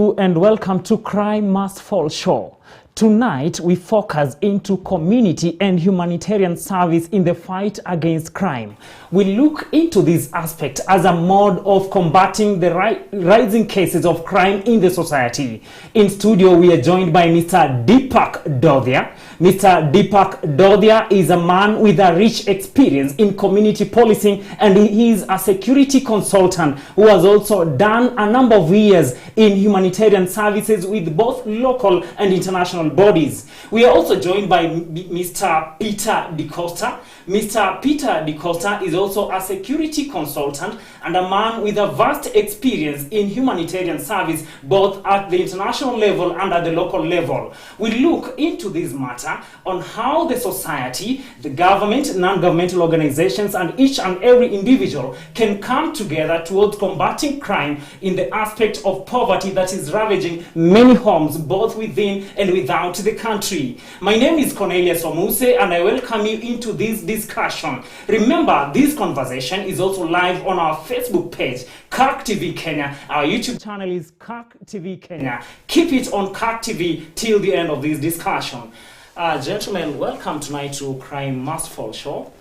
And welcome to Crime Must Fall Show. Tonight we focus into community and humanitarian service in the fight against crime. We look into this aspect as a mode of combating the rising cases of crime in the society. In studio we are joined by Mr. Deepak Dodhia. Mr. Deepak Dodhia is a man with a rich experience in community policing, and he is a security consultant who has also done a number of years in humanitarian services with both local and international bodies. We are also joined by Mr. Peter DeCosta. Mr. Peter DeCosta is also a security consultant and a man with a vast experience in humanitarian service both at the international level and at the local level. We look into this matter on how the society, the government, non-governmental organizations, and each and every individual can come together towards combating crime in the aspect of poverty that is ravaging many homes both within and without the country. My name is Cornelius Omuse and I welcome you into this discussion. Remember, this conversation is also live on our Facebook page, Kirk TV Kenya. Our YouTube channel is Kirk TV Kenya. Keep it on Kirk TV till the end of this discussion. Gentlemen, welcome tonight to Crime Must Fall Show.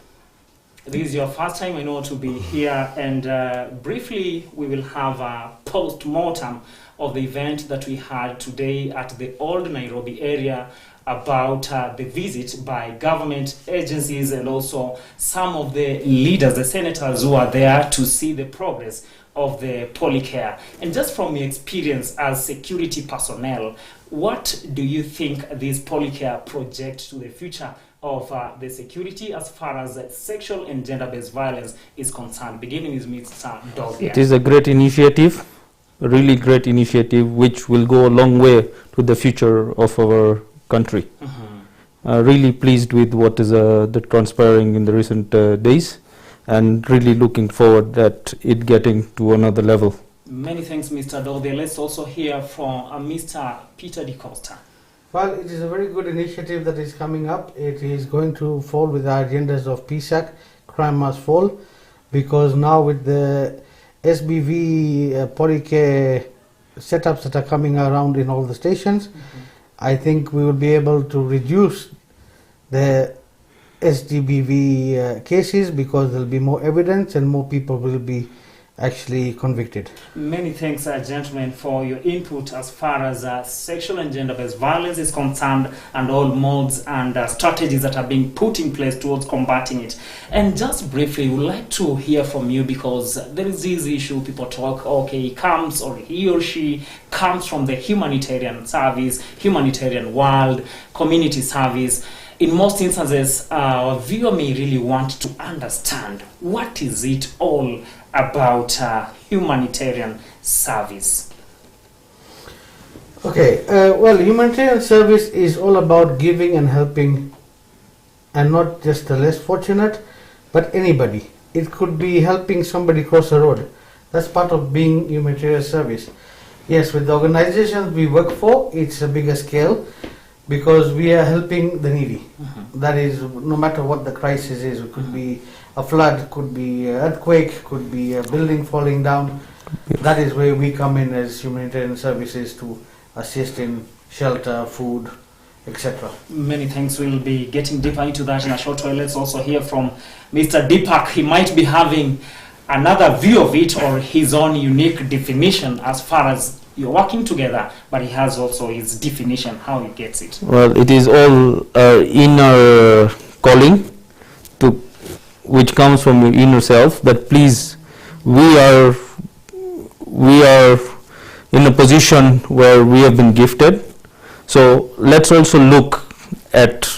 This is your first time, I know, to be here, and briefly we will have a post-mortem of the event that we had today at the Old Nairobi area about the visit by government agencies and also some of the leaders, the senators who are there to see the progress of the Polycare. And just from your experience as security personnel, what do you think this Polycare project to the future of the security as far as sexual and gender-based violence is concerned? Beginning with Mr. Dodhia. It is a great initiative, a really great initiative which will go a long way to the future of our country. Really pleased with what is the transpiring in the recent days, and really looking forward that it getting to another level. Many thanks, Mr. Dodhia. Let's also hear from Mr. Peter DeCosta. Well, it is a very good initiative that is coming up. It is going to fall with our agendas of PSAC, Crime Must Fall, because now with the SBV Polycare setups that are coming around in all the stations, I think we will be able to reduce the SDBV cases because there will be more evidence and more people will be actually convicted. Many thanks, gentlemen, for your input as far as sexual and gender-based violence is concerned, and all modes and strategies that are being put in place towards combating it. And just briefly, we would like to hear from you, because there is this issue, people talk, okay, he comes or he or she comes from the humanitarian service, humanitarian world, community service. In most instances, our viewer may really want to understand what is it all about humanitarian service. Okay, well, humanitarian service is all about giving and helping, and not just the less fortunate, but anybody. It could be helping somebody cross the road. That's part of being humanitarian service. Yes, with the organizations we work for, it's a bigger scale, because we are helping the needy. That is, no matter what the crisis is, it could be a flood, could be an earthquake, could be a building falling down. That is where we come in as humanitarian services to assist in shelter, food, etc. Many thanks. We'll be getting deeper into that in a short while. Let's also hear from Mr. Deepak. He might be having another view of it or his own unique definition as far as you're working together, but he has also his definition, how he gets it. Well, it is all inner calling, which comes from your inner self, that please, we are in a position where we have been gifted. So let's also look at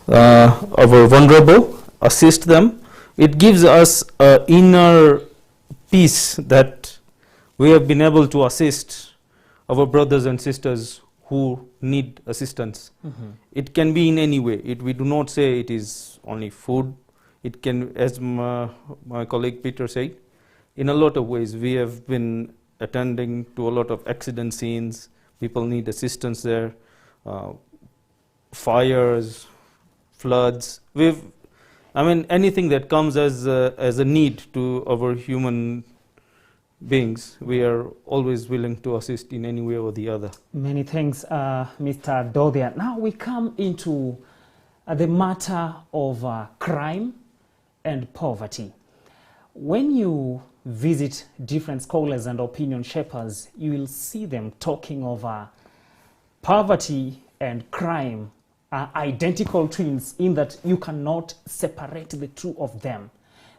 our vulnerable, assist them. It gives us an inner peace that we have been able to assist our brothers and sisters who need assistance. It can be in any way. We do not say it is only food. It can, as my colleague Peter said, in a lot of ways. We have been attending to a lot of accident scenes. People need assistance there. Fires, floods. Anything that comes as a need to our human beings, we are always willing to assist in any way or the other. Many thanks, Mr. Dodhia. Now we come into the matter of crime and poverty. When you visit different scholars and opinion shapers, you will see them talking of poverty and crime are identical twins in that you cannot separate the two of them.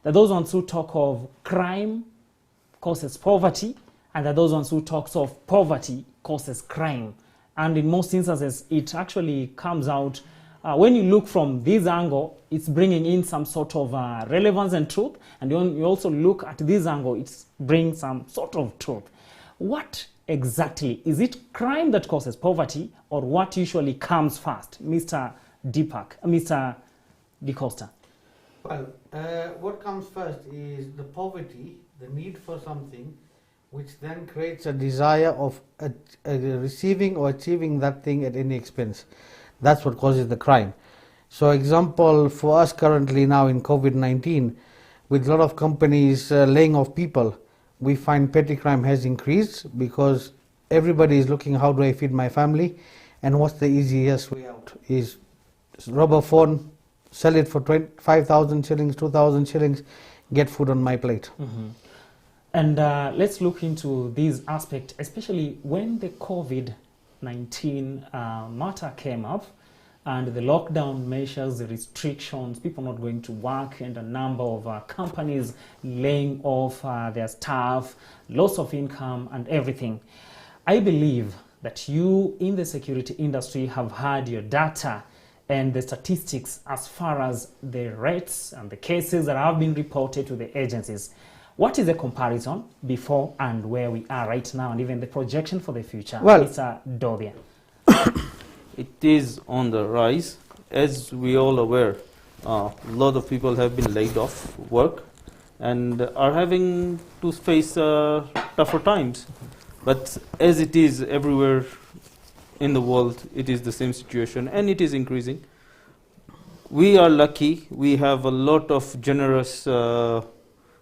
There are those ones who talk of crime causes poverty, and there are those ones who talk of poverty causes crime. And in most instances, it actually comes out, when you look from this angle, it's bringing in some sort of relevance and truth, and when you also look at this angle, it's bringing some sort of truth. What exactly, is it crime that causes poverty, or what usually comes first? Mr. Mr. DeCosta. Well, what comes first is the poverty, the need for something, which then creates a desire of receiving or achieving that thing at any expense. That's what causes the crime. So example for us currently now in COVID-19, with a lot of companies laying off people, we find petty crime has increased because everybody is looking, how do I feed my family, and what's the easiest way out is rob a phone, sell it for 5,000 shillings, 2,000 shillings, get food on my plate. Mm-hmm. And let's look into this aspect, especially when the COVID-19 matter came up and the lockdown measures, the restrictions, people not going to work, and a number of companies laying off their staff, loss of income and everything. I believe that you in the security industry have had your data and the statistics as far as the rates and the cases that have been reported to the agencies. What is the comparison before and where we are right now, and even the projection for the future? Well, Mr. Dodhia. It is on the rise. As we all aware, a lot of people have been laid off work and are having to face tougher times. But as it is everywhere in the world, it is the same situation, and it is increasing. We are lucky. We have a lot of generous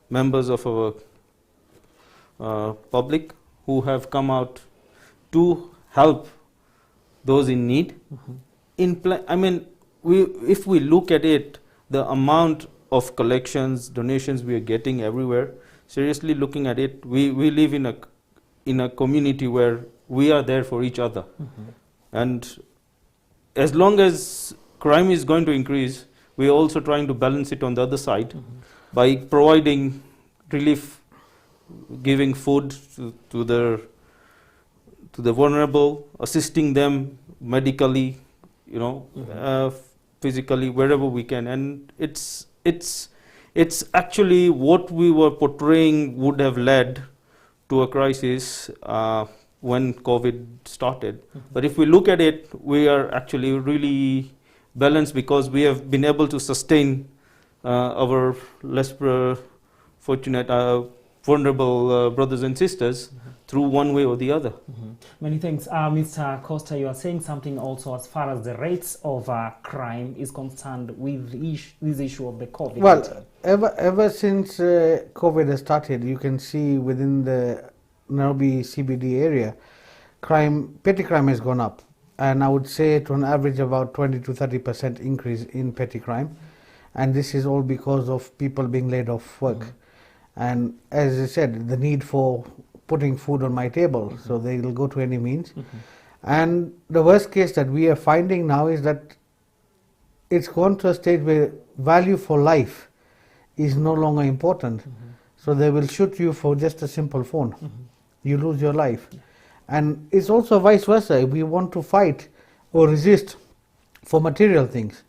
members of our public who have come out to help those in need. Mm-hmm. If we look at it, the amount of collections, donations we are getting everywhere, seriously looking at it, we live in a community where we are there for each other. Mm-hmm. And as long as crime is going to increase, we are also trying to balance it on the other side. Mm-hmm. By providing relief, giving food to the vulnerable, assisting them medically, Mm-hmm. physically, wherever we can. And it's actually what we were portraying would have led to a crisis when COVID started. Mm-hmm. But if we look at it, we are actually really balanced because we have been able to sustain our less fortunate, vulnerable brothers and sisters Mm-hmm. through one way or the other. Mm-hmm. Many thanks. Mr. Costa, you are saying something also as far as the rates of crime is concerned with this issue of the COVID-19. Well, ever since COVID has started, you can see within the Nairobi CBD area, petty crime has gone up. And I would say to an average about 20 to 30% increase in petty crime. And this is all because of people being laid off work. Mm-hmm. And as I said, the need for putting food on my table, Mm-hmm. so they will go to any means. Mm-hmm. And the worst case that we are finding now is that it's gone to a stage where value for life is no longer important. Mm-hmm. So they will shoot you for just a simple phone. Mm-hmm. You lose your life. Yeah. And it's also vice versa. We want to fight or resist for material things.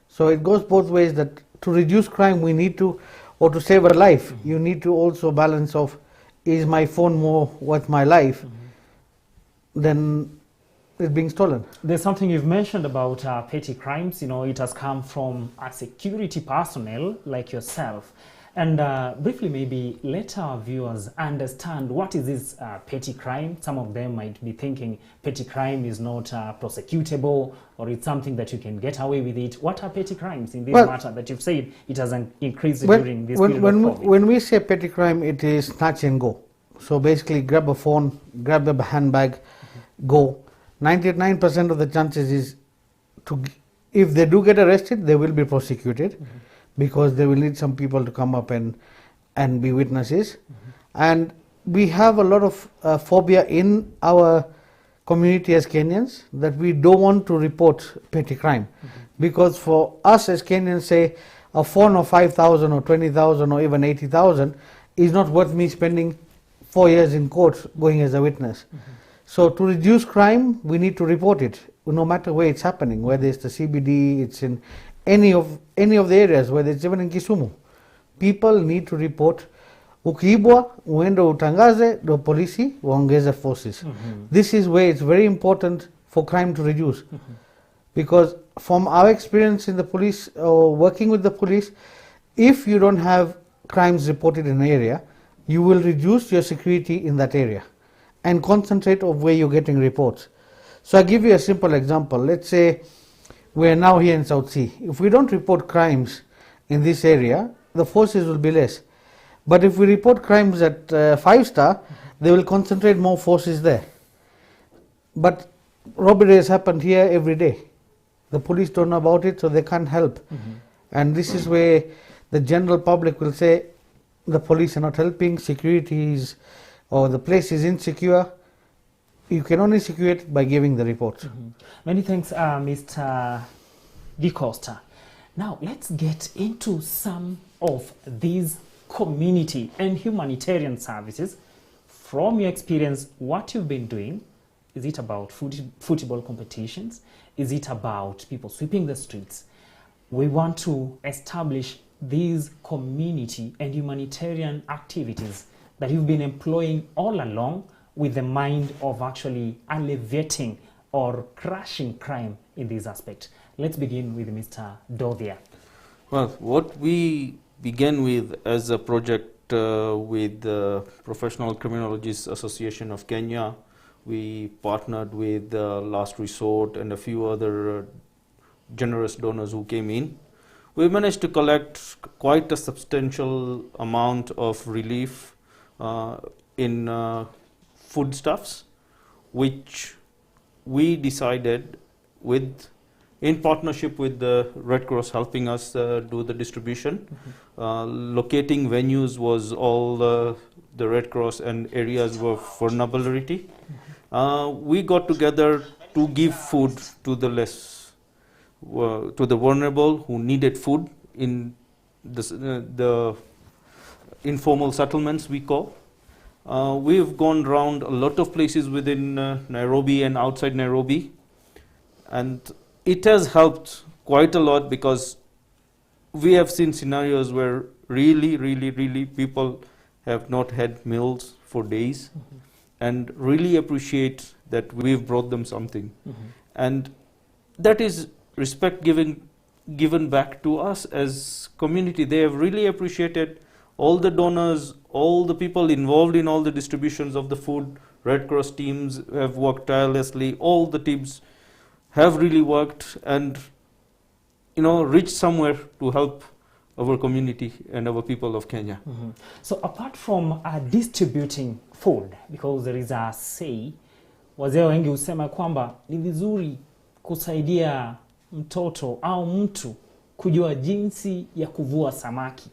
So it goes both ways, that to reduce crime we need to, or to save a life, Mm-hmm. you need to also balance of, is my phone more worth my life Mm-hmm. than it being stolen? There's something you've mentioned about petty crimes. It has come from a security personnel like yourself. And briefly, maybe let our viewers understand what is this petty crime. Some of them might be thinking petty crime is not prosecutable, or it's something that you can get away with it. What are petty crimes in this matter that you've said it has increased during this period of COVID? When we say petty crime, it is snatch and go. So basically, grab a phone, grab a handbag, go. 99% of the chances is if they do get arrested, they will be prosecuted because they will need some people to come up and be witnesses. And we have a lot of phobia in our community as Kenyans that we don't want to report petty crime because for us as Kenyans, say a fine of 5,000 or 20,000 or even 80,000 is not worth me spending 4 years in court going as a witness. So to reduce crime, we need to report it, no matter where it's happening, whether it's the CBD, it's in any of the areas, whether it's even in Kisumu. People need to report. Ukiibwa, uende utangaze, do polisi waongeze forces. This is where it's very important for crime to reduce. Because from our experience in the police or working with the police, if you don't have crimes reported in an area, you will reduce your security in that area and concentrate on where you're getting reports. So I'll give you a simple example. Let's say we're now here in South Sea. If we don't report crimes in this area, the forces will be less. But if we report crimes at 5-star, they will concentrate more forces there. But robbery has happened here every day. The police don't know about it, so they can't help. And this is where the general public will say the police are not helping, security is, or the place is insecure. You can only secure it by giving the report. Many thanks, Mr. DeCosta. Now, let's get into some of these community and humanitarian services. From your experience, what you've been doing, is it about football competitions? Is it about people sweeping the streets? We want to establish these community and humanitarian activities that you've been employing all along with the mind of actually alleviating or crushing crime in this aspect. Let's begin with Mr. Dovia. Well, what we began with as a project with the Professional Criminologists Association of Kenya, we partnered with Last Resort and a few other generous donors who came in. We managed to collect quite a substantial amount of relief in foodstuffs, which we decided in partnership with the Red Cross helping us do the distribution. Locating venues was all the Red Cross and areas were vulnerability. We got together to give food to the vulnerable who needed food in the informal settlements we call. We've gone around a lot of places within Nairobi and outside Nairobi, and it has helped quite a lot because we have seen scenarios where really people have not had meals for days and really appreciate that we've brought them something. And that is respect given back to us as community. They have really appreciated all the donors, all the people involved in all the distributions of the food. Red Cross teams have worked tirelessly. All the teams have really worked and reached somewhere to help our community and our people of Kenya. So apart from distributing food, because there is a say, wazee wengi husema kwamba ni vizuri kusaidia mtoto au mtu kujua jinsi ya kuvua samaki,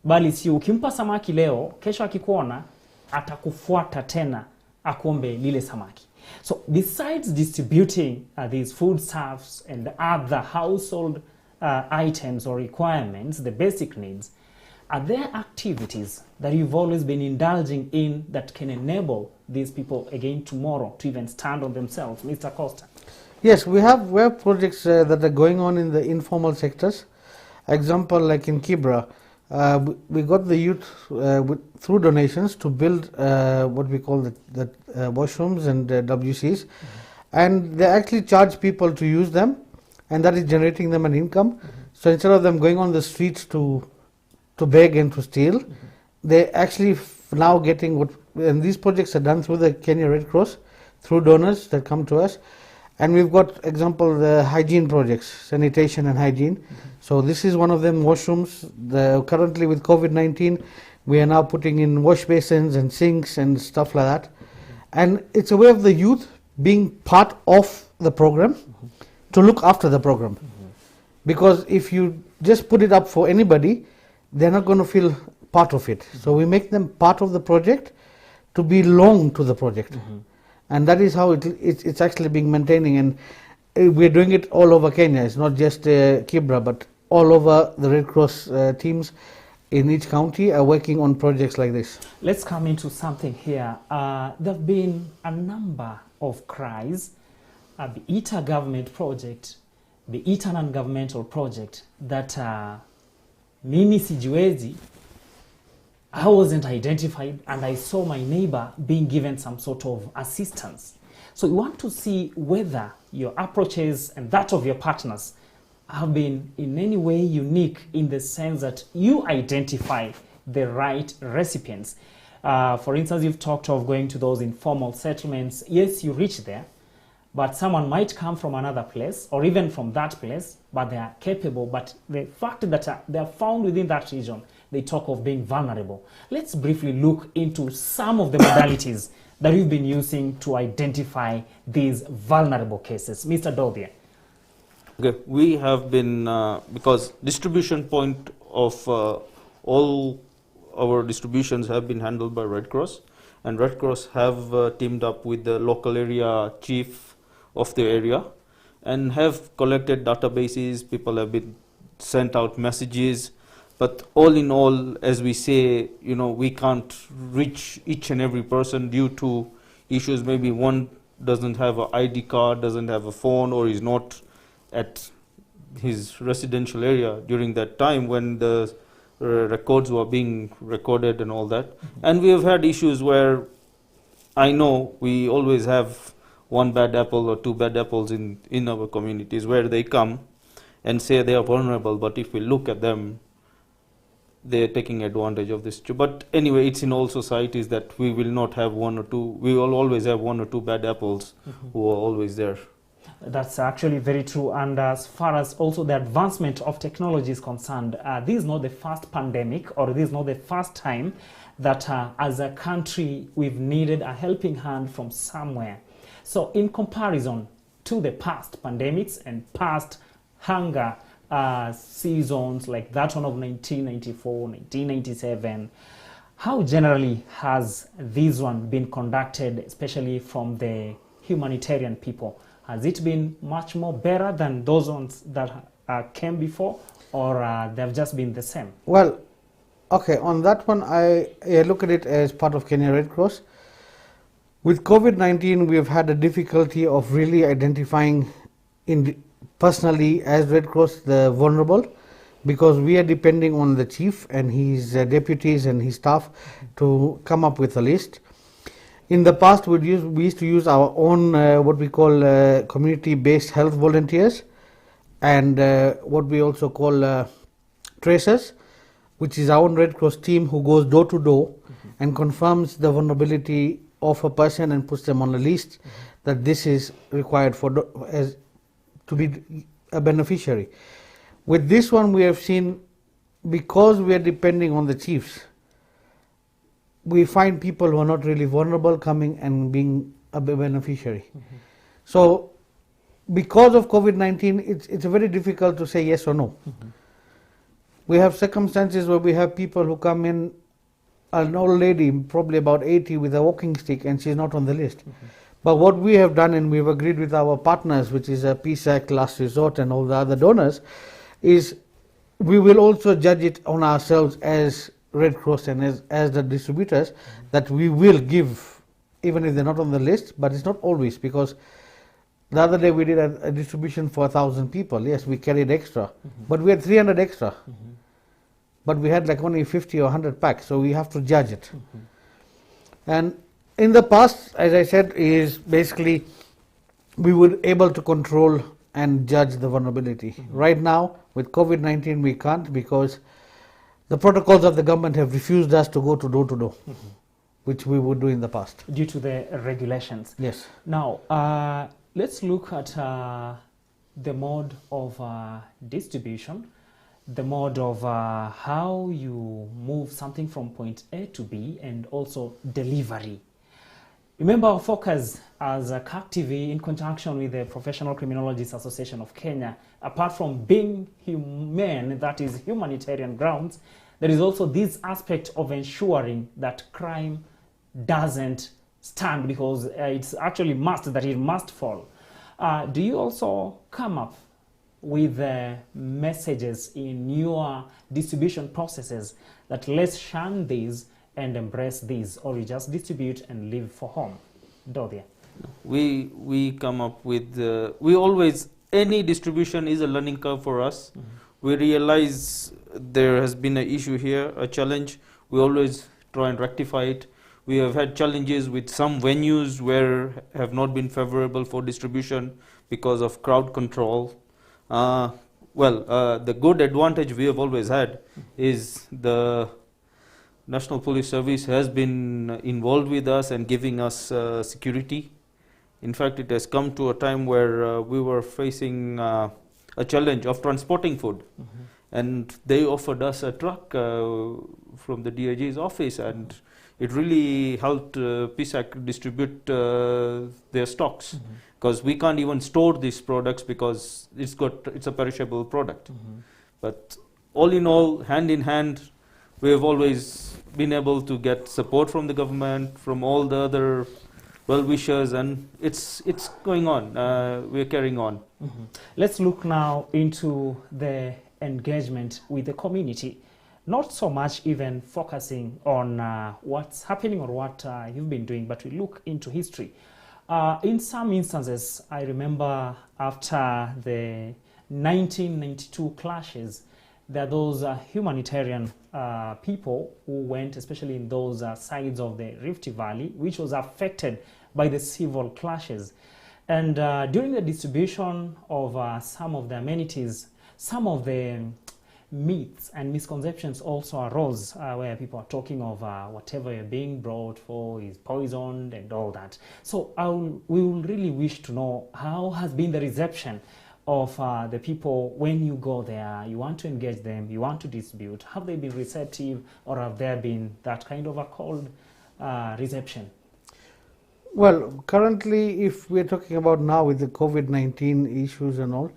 bali si ukimpa samaki leo, kesho akikuona atakufuata tena akuombe lile samaki. So besides distributing these foodstuffs and other household items or requirements, the basic needs, are there activities that you've always been indulging in that can enable these people again tomorrow to even stand on themselves? Mr. Costa. Yes, we have projects that are going on in the informal sectors. Example, like in Kibra, we got the youth through donations to build what we call the washrooms and WCs, and they actually charge people to use them, and that is generating them an income. So instead of them going on the streets to beg and to steal, they actually now getting and these projects are done through the Kenya Red Cross, through donors that come to us. And we've got, example, the hygiene projects, sanitation and hygiene. So this is one of them, washrooms. Currently with COVID-19, We are now putting in wash basins and sinks and stuff like that. And it's a way of the youth being part of the program to look after the program. Because if you just put it up for anybody, they're not going to feel part of it. So we make them part of the project to belong to the project. And that is how it's actually being maintaining. And we're doing it all over Kenya. It's not just Kibra, but all over the Red Cross teams in each county are working on projects like this. Let's come into something here. There have been a number of cries, be it a government project, be it a non-governmental project, that Mimi Sijiwezi, I wasn't identified and I saw my neighbor being given some sort of assistance. So we want to see whether your approaches and that of your partners have been in any way unique in the sense that you identify the right recipients. For instance, you've talked of going to those informal settlements. Yes, you reach there, but someone might come from another place or even from that place, but they are capable. But the fact that they are found within that region, they talk of being vulnerable. Let's briefly look into some of the modalities that you've been using to identify these vulnerable cases. Mr. Dodhia. Okay, we have been, because distribution point of all our distributions have been handled by Red Cross, and Red Cross have teamed up with the local area chief of the area and have collected databases. People have been sent out messages, but all in all, as we say, you know, we can't reach each and every person due to issues. Maybe one doesn't have an ID card, doesn't have a phone, or is not at his residential area during that time when the records were being recorded and all that. And we have had issues where I know we always have one bad apple or two bad apples in our communities where they come and say they are vulnerable, but if we look at them, they're taking advantage of this. But anyway, it's in all societies that we will not have one or two, we will always have one or two bad apples who are always there. That's actually very true. And as far as also the advancement of technology is concerned, this is not the first pandemic, or this is not the first time that as a country we've needed a helping hand from somewhere. So in comparison to the past pandemics and past hunger seasons like that one of 1994, 1997, how generally has this one been conducted, especially from the humanitarian people? Has it been much more better than those ones that came before, or they've just been the same? Well, okay, on that one, I look at it as part of Kenya Red Cross. With COVID-19, we have had a difficulty of really identifying personally as Red Cross the vulnerable, because we are depending on the chief and his deputies and his staff to come up with a list. In the past, we used to use our own what we call community-based health volunteers, and what we also call tracers, which is our own Red Cross team who goes door to door and confirms the vulnerability of a person and puts them on a list that this is required for to be a beneficiary. With this one, we have seen, because we are depending on the chiefs, we find people who are not really vulnerable coming and being a beneficiary. So because of COVID-19, it's very difficult to say yes or no. We have circumstances where we have people who come in, an old lady, probably about 80, with a walking stick, and she's not on the list. But what we have done, and we've agreed with our partners, which is PSAC, Last Resort, and all the other donors, is we will also judge it on ourselves as Red Cross and as the distributors, that we will give, even if they're not on the list, but it's not always, because the other day we did a distribution for 1,000 people. Yes, we carried extra, but we had 300 extra. But we had like only 50 or 100 packs, so we have to judge it. And in the past, as I said, is basically we were able to control and judge the vulnerability. Right now, with COVID-19, we can't, because the protocols of the government have refused us to go to door, which we would do in the past. Due to the regulations. Yes. Now, let's look at the mode of distribution. the mode of how you move something from point A to B and also delivery. Remember, our focus as a CACTV in conjunction with the Professional Criminologists Association of Kenya, apart from being humane, that is humanitarian grounds, there is also this aspect of ensuring that crime doesn't stand, because it's actually must that it must fall. Do you also come up with messages in your distribution processes that let's shun these and embrace these, or you just distribute and leave for home? Dodhia. We come up with, we always, any distribution is a learning curve for us. Mm-hmm. We realize there has been an issue here, a challenge. We always try and rectify it. We have had challenges with some venues where have not been favorable for distribution because of crowd control. The good advantage we have always had is the National Police Service has been involved with us and giving us security. In fact, it has come to a time where we were facing a challenge of transporting food. Mm-hmm. And they offered us a truck from the DIG's office, and it really helped PSAC distribute their stocks, because we can't even store these products because it's a perishable product. Mm-hmm. But all in all, hand in hand, we have always been able to get support from the government, from all the other well-wishers, and it's going on. We're carrying on. Mm-hmm. Let's look now into the engagement with the community. Not so much even focusing on what's happening or what you've been doing, but we look into history. In some instances, I remember after the 1992 clashes, there are those humanitarian people who went, especially in those sides of the Rift Valley, which was affected by the civil clashes. And during the distribution of some of the amenities, some of the myths and misconceptions also arose, where people are talking of whatever you're being brought for is poisoned and all that. So we will really wish to know how has been the reception of the people when you go there, you want to engage them, you want to distribute. Have they been receptive, or have there been that kind of a cold reception? Well, currently, if we're talking about now with the COVID-19 issues and all,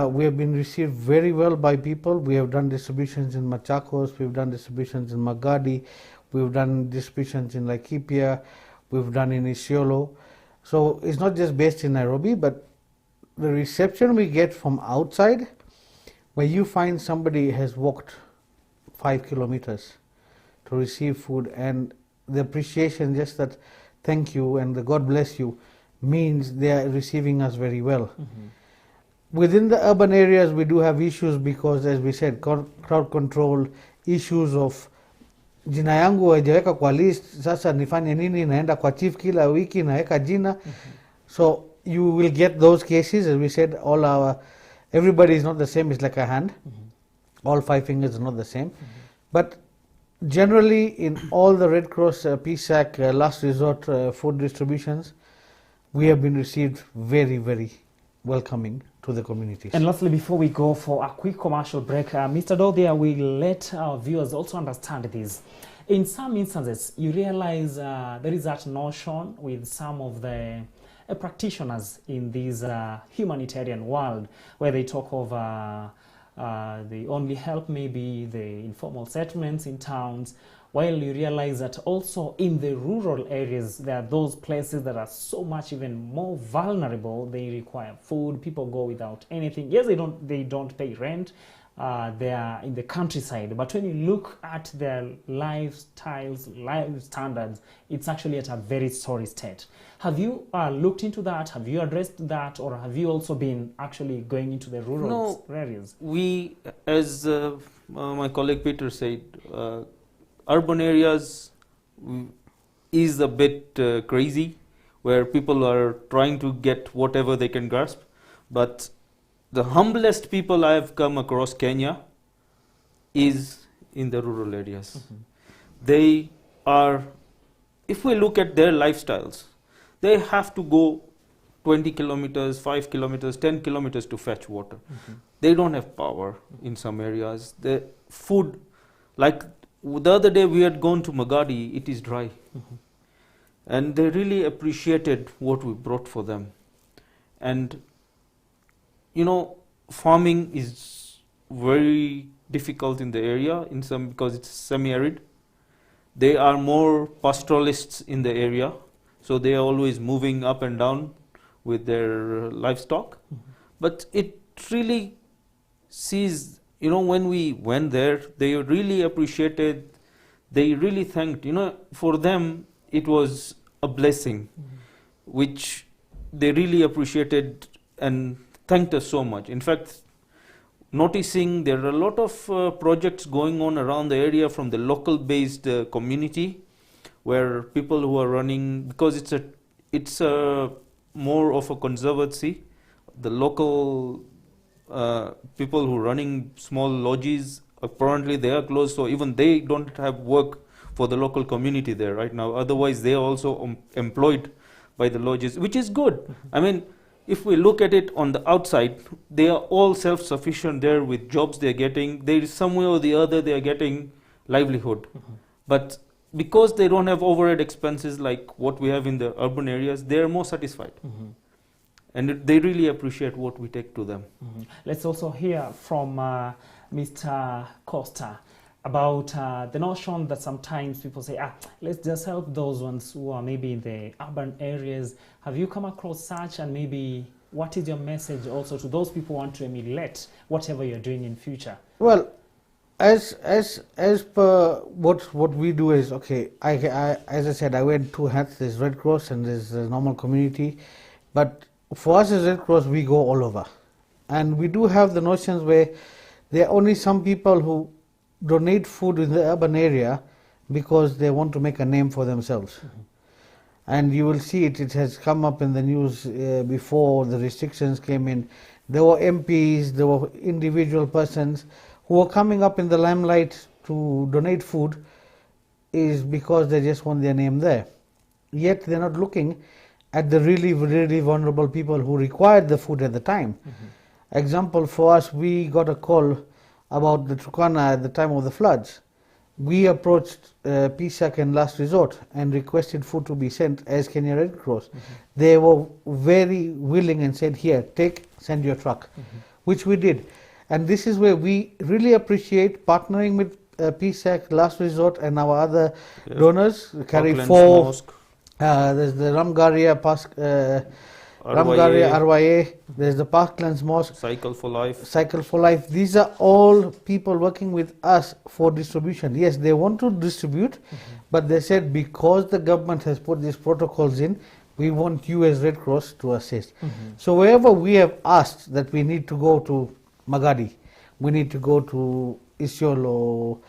we have been received very well by people. We have done distributions in Machakos, we've done distributions in Magadi, we've done distributions in Laikipia, we've done in Isiolo. So it's not just based in Nairobi, but the reception we get from outside, where you find somebody has walked 5 kilometers to receive food, and the appreciation, just that thank you and the God bless you, means they are receiving us very well. Mm-hmm. Within the urban areas, we do have issues because, as we said, crowd control, issues of jina yangu haijaweka kwa list, sasa nifanye nini, naenda kwa chief kila wiki naweka jina. So you will get those cases. As we said, everybody is not the same. It's like a hand. All 5 fingers are not the same. But generally, in all the Red Cross, PSAC, last resort food distributions, we have been received very, very welcoming to the communities. And lastly, before we go for a quick commercial break, Mr. Dodhia will let our viewers also understand this. In some instances, you realize there is that notion with some of the practitioners in this humanitarian world, where they talk of the only help maybe the informal settlements in towns, while you realize that also in the rural areas, there are those places that are so much even more vulnerable. They require food. People go without anything. Yes, they don't pay rent. They are in the countryside. But when you look at their lifestyles, life standards, it's actually at a very sorry state. Have you looked into that? Have you addressed that? Or have you also been actually going into the rural areas? We, as my colleague Peter said, urban areas is a bit crazy, where people are trying to get whatever they can grasp. But the humblest people I have come across Kenya is in the rural areas. They are, if we look at their lifestyles, they have to go 20 kilometers, 5 kilometers, 10 kilometers to fetch water. They don't have power in some areas. The food, like the other day we had gone to Magadi, it is dry. And they really appreciated what we brought for them. And, you know, farming is very difficult in the area because it's semi-arid. They are more pastoralists in the area, so they are always moving up and down with their livestock. But it really sees, you know, when we went there, they really appreciated, they really thanked, you know, for them it was a blessing, which they really appreciated and thanked us so much. In fact, noticing there are a lot of projects going on around the area from the local based community, where people who are running, because it's a more of a conservancy, the local people who are running small lodges, apparently they are closed, so even they don't have work for the local community there right now. Otherwise they are also employed by the lodges, which is good. I mean, if we look at it on the outside, they are all self-sufficient there with jobs they're getting. There is somewhere or the other they are getting livelihood. But because they don't have overhead expenses like what we have in the urban areas, they are more satisfied. And they really appreciate what we take to them. Let's also hear from Mr. Costa about the notion that sometimes people say, let's just help those ones who are maybe in the urban areas. Have you come across such, and maybe what is your message also to those people who want to emulate whatever you're doing in future? Well, as per what we do is, okay, as I said, I wear two hats. There's Red Cross and there's the normal community. But for us as Red Cross, we go all over. And we do have the notions where there are only some people who donate food in the urban area because they want to make a name for themselves. And you will see it has come up in the news before the restrictions came in. There were MPs, there were individual persons who were coming up in the limelight to donate food is because they just want their name there. Yet they're not looking at the really, really vulnerable people who required the food at the time. Example for us, we got a call about the Turkana at the time of the floods. We approached PSAC and Last Resort and requested food to be sent as Kenya Red Cross. They were very willing and said, here, send your truck, which we did. And this is where we really appreciate partnering with PSAC, Last Resort, and our other donors. Carry four. There's the Ramgaria RYA, there's the Parklands Mosque, Cycle for Life. Cycle for Life. These are all people working with us for distribution. Yes, they want to distribute, but they said because the government has put these protocols in, we want you as Red Cross to assist. So wherever we have asked that we need to go to Magadi, we need to go to Isiolo,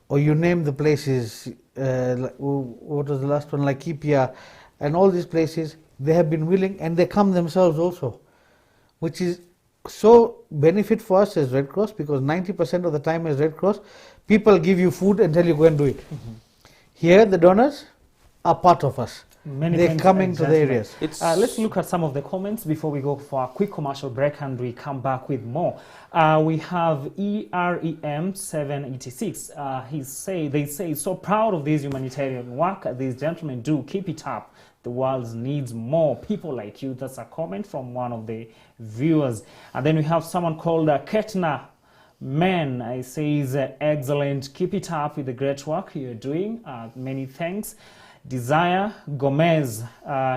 or you name the places, what was the last one, Laikipia, and all these places, they have been willing, and they come themselves also, which is so benefit for us as Red Cross, because 90% of the time as Red Cross, people give you food and tell you go and do it. Here, the donors are part of us. They're coming to the areas. Let's look at some of the comments before we go for a quick commercial break and we come back with more. We have EREM786. They say, so proud of this humanitarian work these gentlemen do. Keep it up. The world needs more people like you. That's a comment from one of the viewers. And then we have someone called Ketna Man. He says, excellent. Keep it up with the great work you're doing. Many thanks. Desire Gomez,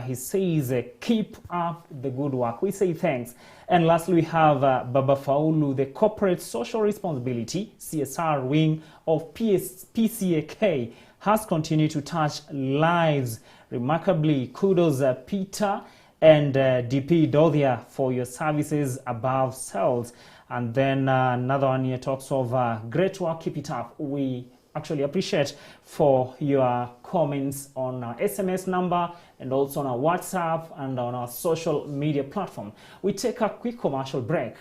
he says, keep up the good work. We say thanks. And lastly, we have Baba Faulu, the Corporate Social Responsibility, CSR wing of PCAK, has continued to touch lives remarkably. Kudos, Peter and DP Dodia, for your services above sales. And then another one here talks of great work, keep it up. We actually appreciate for your comments on our SMS number and also on our WhatsApp and on our social media platform. We take a quick commercial break.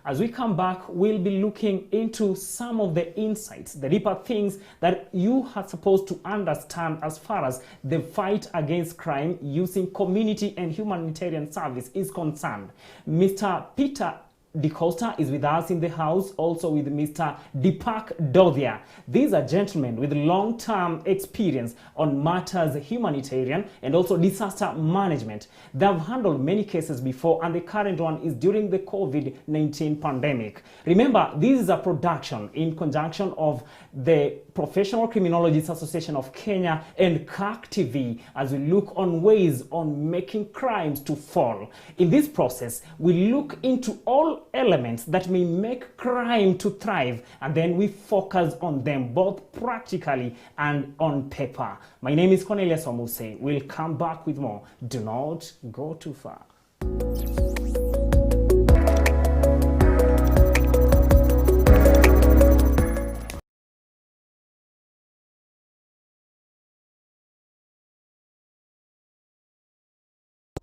As we come back, we'll be looking into some of the insights, the deeper things that you are supposed to understand as far as the fight against crime using community and humanitarian service is concerned. Mr. Peter DeCosta is with us in the house, also with Mr. Deepak Dodhia. These are gentlemen with long-term experience on matters humanitarian and also disaster management. They have handled many cases before, and the current one is during the COVID-19 pandemic. Remember, this is a production in conjunction of the Professional Criminologists Association of Kenya and CAC TV as we look on ways on making crimes to fall. In this process, we look into all elements that may make crime to thrive, and then we focus on them both practically and on paper. My name is Cornelius Omuse. We'll come back with more. Do not go too far.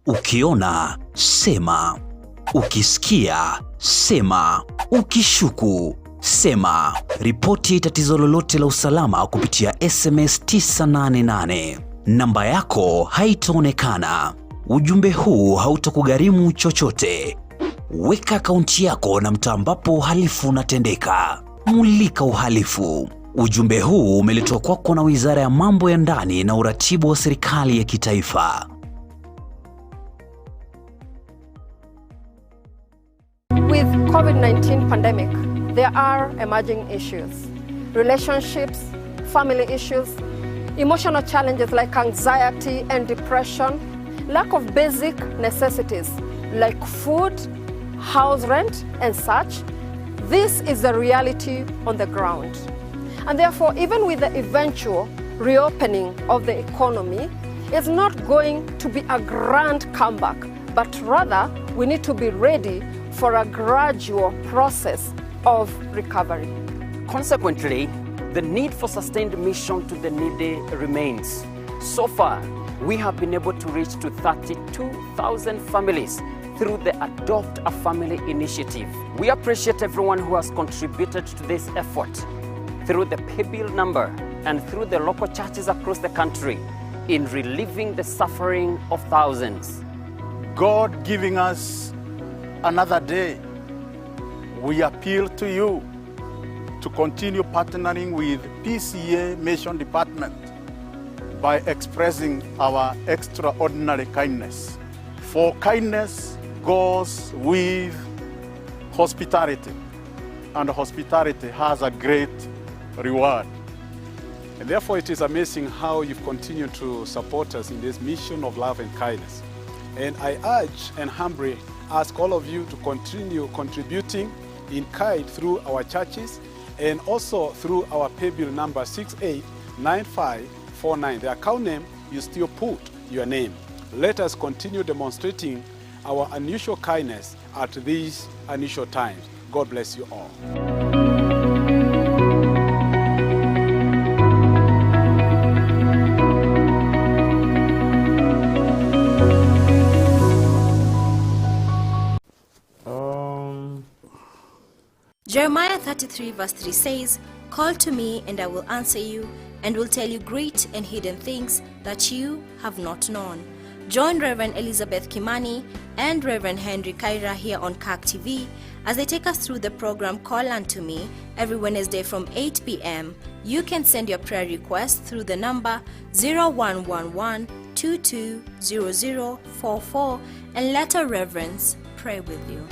Ukiona, sema. Ukisikia, sema. Ukishuku, sema. Ripoti tatizo lolote la usalama kupitia SMS 988. Namba yako haitaonekana. Ujumbe huu hautakugharimu chochote. Weka akaunti yako na mtaa ambapo uhalifu unatendeka. Mulika uhalifu. Ujumbe huu umeletwa kwako na Wizara ya Mambo ya Ndani na Uratibu wa Serikali ya Kitaifa. With COVID-19 pandemic, there are emerging issues. Relationships, family issues, emotional challenges like anxiety and depression, lack of basic necessities like food, house rent, and such. This is the reality on the ground. And therefore, even with the eventual reopening of the economy, it's not going to be a grand comeback, but rather we need to be ready for a gradual process of recovery. Consequently, the need for sustained mission to the needy remains. So far, we have been able to reach to 32,000 families through the Adopt a Family initiative. We appreciate everyone who has contributed to this effort through the pay bill number and through the local churches across the country in relieving the suffering of thousands. God giving us another day, we appeal to you to continue partnering with PCA Mission Department by expressing our extraordinary kindness. For kindness goes with hospitality, and hospitality has a great reward. And therefore it is amazing how you've continued to support us in this mission of love and kindness. And I urge and humbly ask all of you to continue contributing in kind through our churches and also through our pay bill number 689549. The account name, you still put your name. Let us continue demonstrating our unusual kindness at these unusual times. God bless you all. Jeremiah 33 verse 3 says, "Call to me and I will answer you and will tell you great and hidden things that you have not known." Join Reverend Elizabeth Kimani and Reverend Henry Kaira here on CAC TV as they take us through the program Call Unto Me every Wednesday from 8 p.m. You can send your prayer request through the number 0111 220044 and let our reverends pray with you.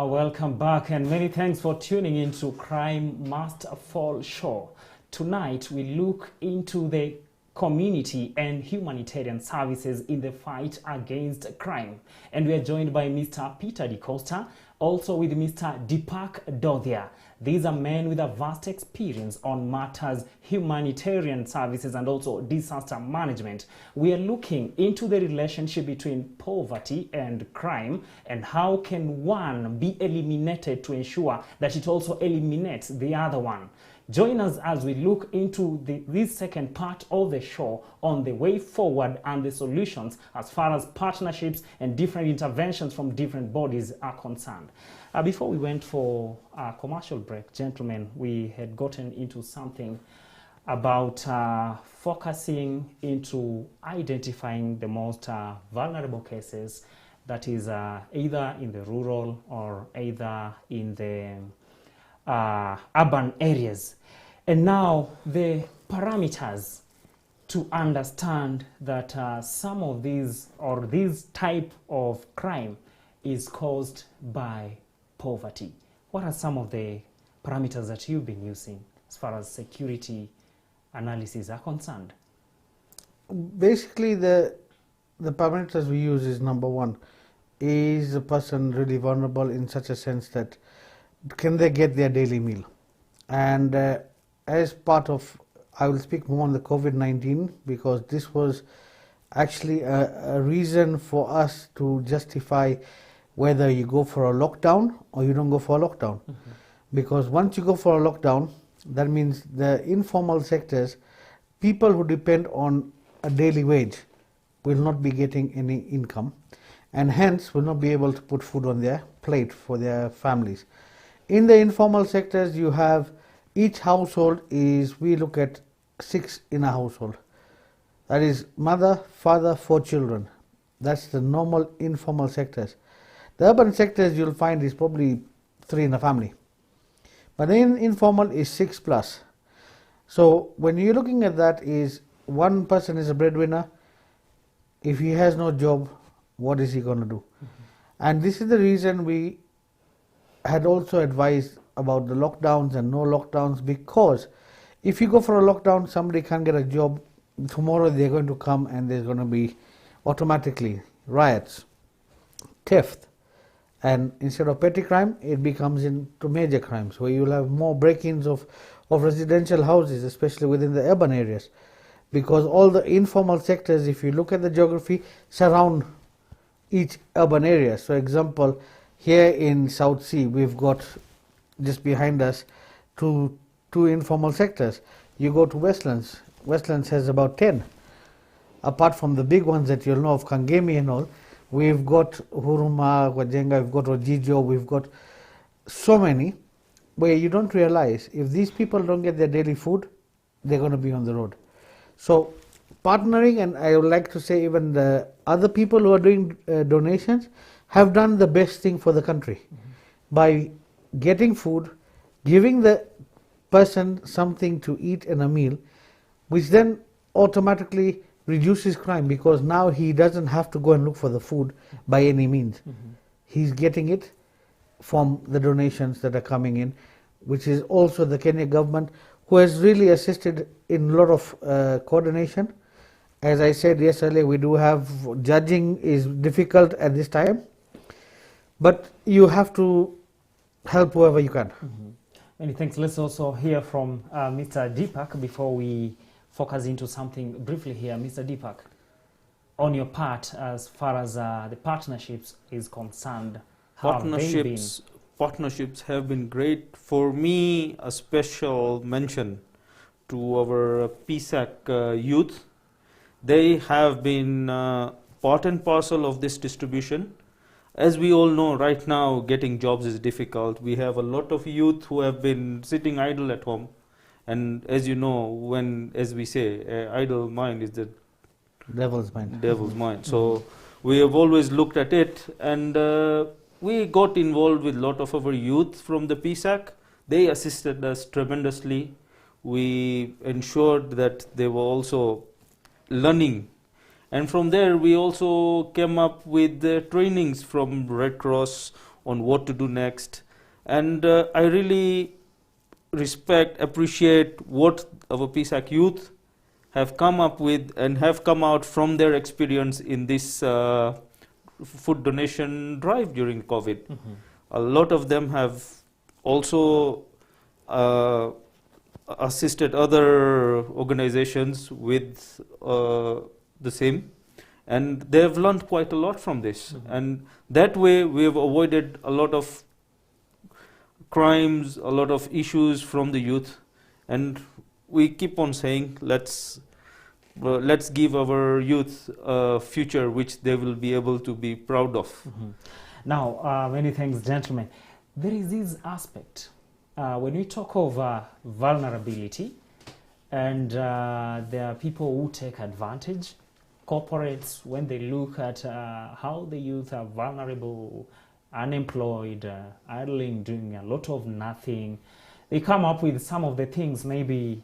Welcome back and many thanks for tuning into Crime Must Fall Show. Tonight we look into the community and humanitarian services in the fight against crime. And we are joined by Mr. Peter DeCosta, also with Mr. Deepak Dodhia. These are men with a vast experience on matters humanitarian services and also disaster management. We are looking into the relationship between poverty and crime and how can one be eliminated to ensure that it also eliminates the other one. Join us as we look into this second part of the show on the way forward and the solutions as far as partnerships and different interventions from different bodies are concerned. Before we went for a commercial break, gentlemen, we had gotten into something about focusing into identifying the most vulnerable cases, that is either in the rural or either in the urban areas. And now the parameters to understand that some of these or this type of crime is caused by poverty. What are some of the parameters that you've been using as far as security analysis are concerned? Basically, the parameters we use is number one, is the person really vulnerable in such a sense that can they get their daily meal? And as part of, I will speak more on the COVID-19 because this was actually a reason for us to justify whether you go for a lockdown or you don't go for a lockdown. Because once you go for a lockdown, that means the informal sectors, people who depend on a daily wage will not be getting any income and hence will not be able to put food on their plate for their families. In the informal sectors, you have each household is, we look at 6 in a household. That is mother, father, 4 children. That's the normal informal sectors. The urban sectors you'll find is probably 3 in a family. But in informal is 6 plus. So when you're looking at that is one person is a breadwinner. If he has no job, what is he going to do? And this is the reason we had also advised about the lockdowns and no lockdowns, because if you go for a lockdown, somebody can't get a job, tomorrow they're going to come and there's going to be automatically riots, theft, and instead of petty crime, it becomes into major crimes where you'll have more break-ins of residential houses, especially within the urban areas, because all the informal sectors, if you look at the geography, surround each urban area. So example, here in South Sea, we've got just behind us two informal sectors. You go to Westlands. Westlands has about 10. Apart from the big ones that you'll know of, Kangemi and all, we've got Huruma, Wajenga, we've got Ojijo, we've got so many where you don't realize if these people don't get their daily food, they're going to be on the road. So partnering, and I would like to say even the other people who are doing donations have done the best thing for the country by getting food, giving the person something to eat and a meal, which then automatically reduces crime because now he doesn't have to go and look for the food by any means. He's getting it from the donations that are coming in, which is also the Kenya government who has really assisted in a lot of coordination. As I said yesterday, we do have judging is difficult at this time, but you have to help whoever you can. Many thanks. Let's also hear from Mr. Deepak before we focus into something briefly here. Mr. Deepak, on your part, as far as the partnerships is concerned, how have they been? Partnerships have been great. For me, a special mention to our PSAC youth. They have been part and parcel of this distribution. As we all know, right now getting jobs is difficult. We have a lot of youth who have been sitting idle at home, and as you know, as we say, idle mind is the Devil's mind. Devil's mind. So we have always looked at it, and we got involved with a lot of our youth from the PSAC. They assisted us tremendously. We ensured that they were also learning. And from there, we also came up with the trainings from Red Cross on what to do next. And I really appreciate what our PSAC youth have come up with and have come out from their experience in this food donation drive during COVID. A lot of them have also assisted other organizations with the same, and they have learned quite a lot from this. And that way we have avoided a lot of crimes, a lot of issues from the youth, and we keep on saying let's give our youth a future which they will be able to be proud of. Now, many thanks, gentlemen. There is this aspect when we talk of vulnerability, and there are people who take advantage. Corporates, when they look at how the youth are vulnerable, unemployed, idling, doing a lot of nothing, they come up with some of the things. Maybe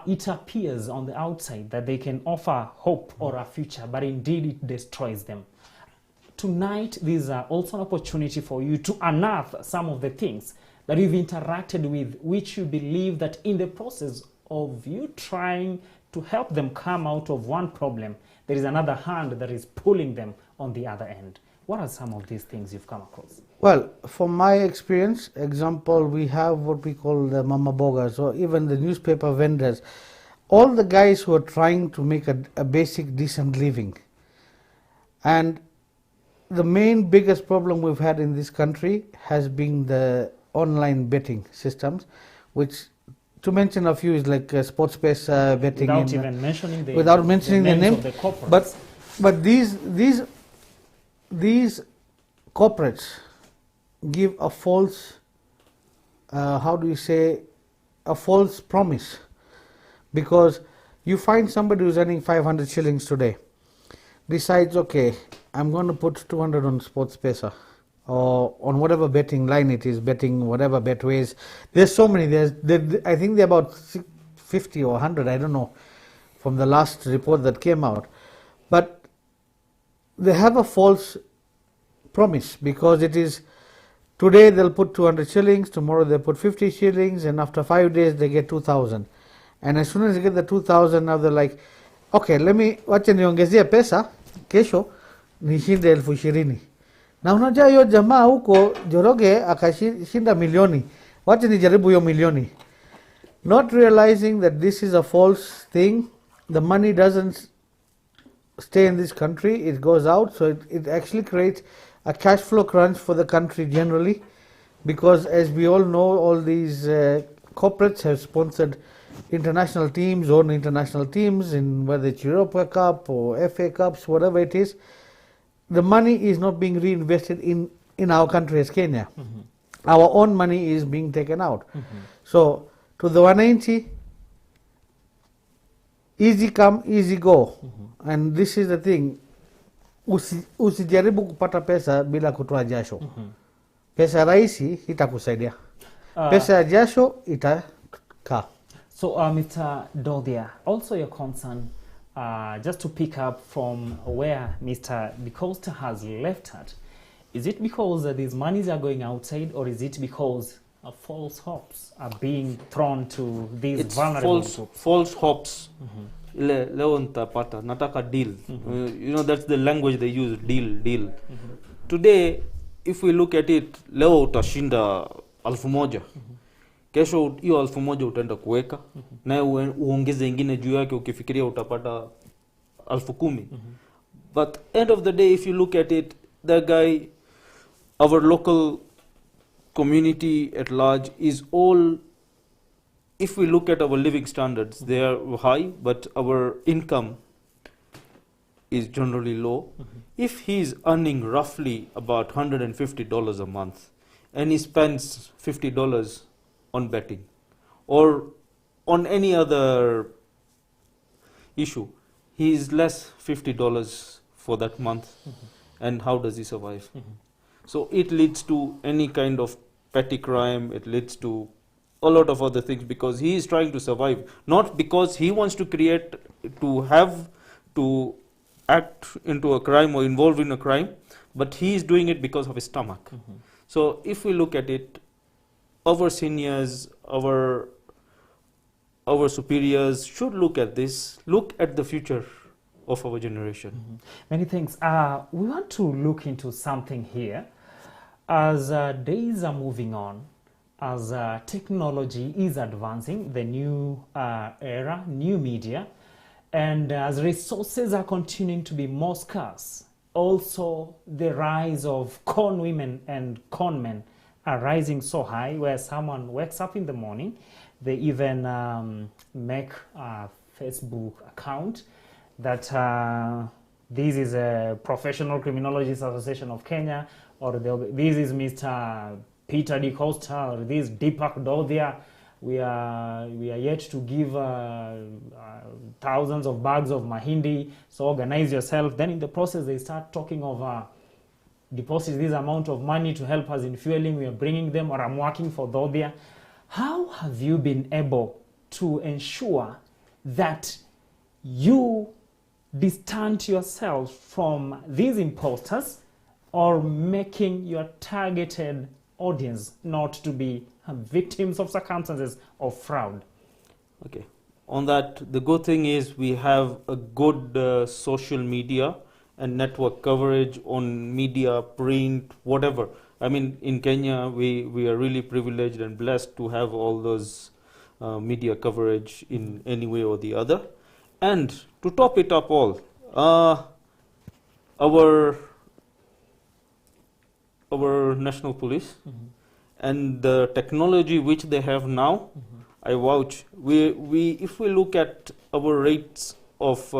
it appears on the outside that they can offer hope or a future, but indeed it destroys them. Tonight, these are also an opportunity for you to unearth some of the things that you've interacted with, which you believe that in the process of you trying to help them come out of one problem, there is another hand that is pulling them on the other end. What are some of these things you've come across? Well, from my experience, example, we have what we call the mama bogas, or even the newspaper vendors, all the guys who are trying to make a basic decent living. And the main biggest problem we've had in this country has been the online betting systems, which, to mention a few, is like Sportspace betting. Without even mentioning the, without mentioning the name. Of the corporates. But these corporates give a false, how do you say, a false promise. Because you find somebody who's earning 500 shillings today, decides, okay, I'm going to put 200 on Sportspace or on whatever betting line it is, betting whatever betways. There's so many. I think they're about 50 or 100, I don't know, from the last report that came out. But they have a false promise, because it is today they'll put 200 shillings, tomorrow they'll put 50 shillings, and after 5 days they get 2,000. And as soon as they get the 2,000, now they're like, okay, wacha niongezea pesa, kesho nishinde 20,000. Na unajua hiyo jamaa huko Joroge akashinda milioni, wacha nijaribu hiyo milioni. Not realizing that this is a false thing. The money doesn't stay in this country, it goes out, so it actually creates a cash flow crunch for the country generally, because as we all know, all these corporates have sponsored international teams, own international teams, in whether it's Europa Cup or FA Cups, whatever it is. The money is not being reinvested in our country as Kenya. Our own money is being taken out. So to the 190, easy come, easy go. And this is the thing. Usijaribu kupata pesa bila kutoa jasho. Pesa rahisi itakusaidia. Pesa ya jasho itakaa. So, Mr. Dodhia, also your concern, just to pick up from where Mr. DeCosta has left at, is it because these monies are going outside, or is it because false hopes are being thrown to these vulnerable groups? False hopes. Leo nitapata, nataka deal. You know, that's the language they use, deal. Today, if we look at it, leo utashinda 1,000. Kesho hiyo 1,000 utaenda kuweka, na uongeze ingine juu yake ukifikiria utapata 10,000. But end of the day, if you look at it, that guy, our local community at large is all, if we look at our living standards, they are high, but our income is generally low. If he is earning roughly about $150 a month, and he spends $50 on betting or on any other issue, he is less $50 for that month. And how does he survive? So it leads to any kind of petty crime, it leads to a lot of other things, because he is trying to survive, not because he wants to create, to act into a crime or involve in a crime, but he is doing it because of his stomach. So if we look at it, our seniors, our our superiors should look at this, look at the future of our generation. Many thanks. We want to look into something here. As days are moving on, as technology is advancing, the new era, new media, and as resources are continuing to be more scarce, also the rise of con women and con men are rising so high, where someone wakes up in the morning, they even make a Facebook account that this is a Professional Criminologists Association of Kenya, or this is Mr. Peter D. Costa, or this Deepak Dodhia. We are yet to give thousands of bags of mahindi, so organize yourself. Then in the process, they start talking of deposit this amount of money to help us in fueling. We are bringing them, or I'm working for Dodhia. How have you been able to ensure that you distance yourself from these imposters, or making your targeted audience not to be victims of circumstances of fraud? Okay. On that, the good thing is we have a good social media and network coverage on media, print, whatever. I mean, in Kenya, we are really privileged and blessed to have all those media coverage in any way or the other. And to top it up all, our national police and the technology which they have now, I vouch. If we look at our rates of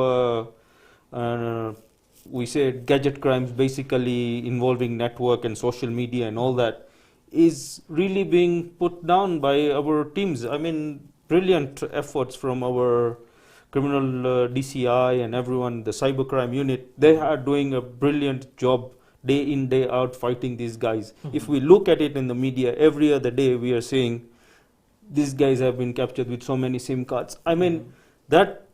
we say gadget crimes, basically involving network and social media and all that, is really being put down by our teams. I mean, brilliant efforts from our criminal DCI and everyone, the cybercrime unit. They are doing a brilliant job day in, day out, fighting these guys. If we look at it in the media, every other day we are saying these guys have been captured with so many SIM cards. I mean, that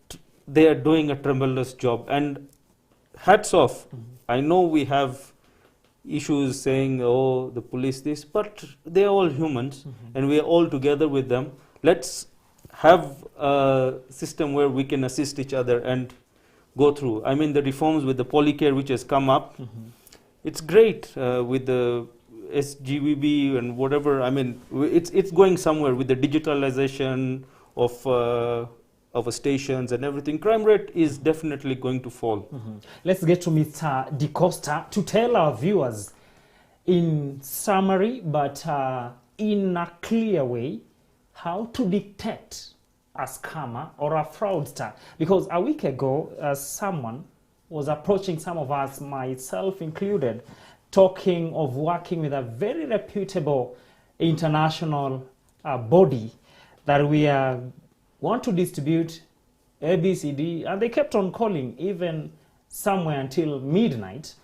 they are doing a tremendous job, and hats off. I know we have issues saying, oh, the police this, but they are all humans, and we are all together with them. Let's have a system where we can assist each other and go through. I mean, the reforms with the Polycare which has come up, it's great with the SGVB and whatever. I mean, it's going somewhere with the digitalization of our stations and everything. Crime rate is definitely going to fall. Let's get to Mr. Di Costa to tell our viewers in summary, but in a clear way, how to detect a scammer or a fraudster. Because a week ago, someone was approaching some of us, myself included, talking of working with a very reputable international body that we want to distribute ABCD, and they kept on calling even somewhere until midnight.